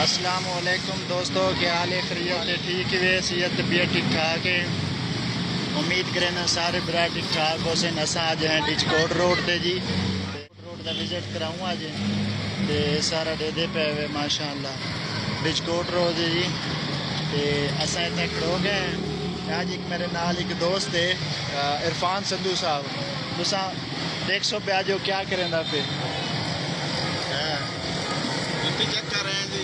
अस्सलामुअलैकुम दोस्तों, क्या हाल है? खैरियत है? ठीक है? सेहत तबीयत ठीक ठाक है? उम्मीद करें ना सारे बरा ठीक ठाक हो सन। अस अज हैं डिचकोट रोड से जी, रोड का विजिट कराऊँ अज तो सारा डेदे पे हुए माशाअल्लाह डिचकोट रोड जी। तो अस इतने खड़ो गए। अज एक मेरे नाल एक दोस्त है इरफान संधू साहब, तुसा देख सो पे जो क्या करेंदा पे चेक कर रहे हैं जी।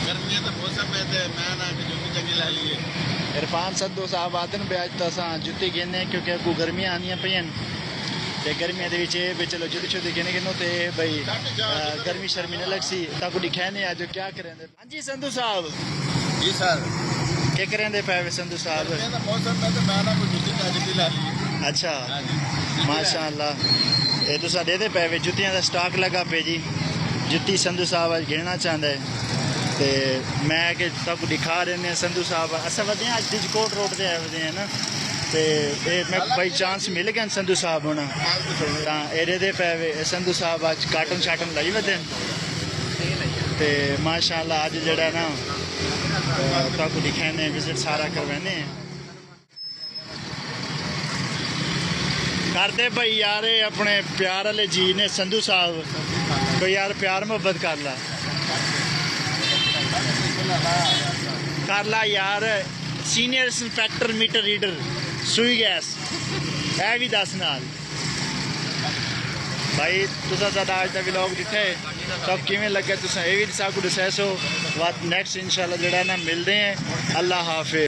गर्मियां तो मौसम है तो मैं ना जुत्ती चंगी ला लिए। इरफान संधू साहब आते हैं अज तो अस जुत्ती गिने क्योंकि अगू गर्मियां आनिया पेन ते गर्मियां दे विच भी चलो जुत्ती शुत्ती गिने गिनो ते भाई गर्मी शर्मी न लग सी ताको दिखाने आज क्या करें। हाँ जी संधू साहब जी सर, क्या करें पे संधू साहब? गर्मियां तो मौसम में तो मैं ना जुत्ती चंगी ला लिए। अच्छा माशाअल्लाह, ये तुसा दे दे पे जुत्तियां का स्टॉक लगा पे जी। जुत्ती संधू साहब अज गिनना चाहता है तो मैं कि तक दिखा रहे संधू साहब अस वे अज डिचकोट रोड से आए वे हैं ना, तो मैं बाई चांस मिल गया संधू साहब होना तो एरे पे संधू साहब अज काटन शाटन लाई वे तो माशाअल्लाह अज जड़ा ना तक दिखाने विजिट सारा करवाने करते भाई यार अपने प्यार वाले जी ने संधू साहब कोई यार प्यार मोहब्बत कर ला यार। सीनियर इंस्पैक्टर मीटर रीडर सुई गैस है भी दस नाल भाई तुसा साडा अज का व्लॉग दिखे सब किवें लगे तुसा ये भी साकू दसो। नेक्स्ट इंशाल्लाह जड़ा ना मिलते हैं। अल्लाह हाफिज।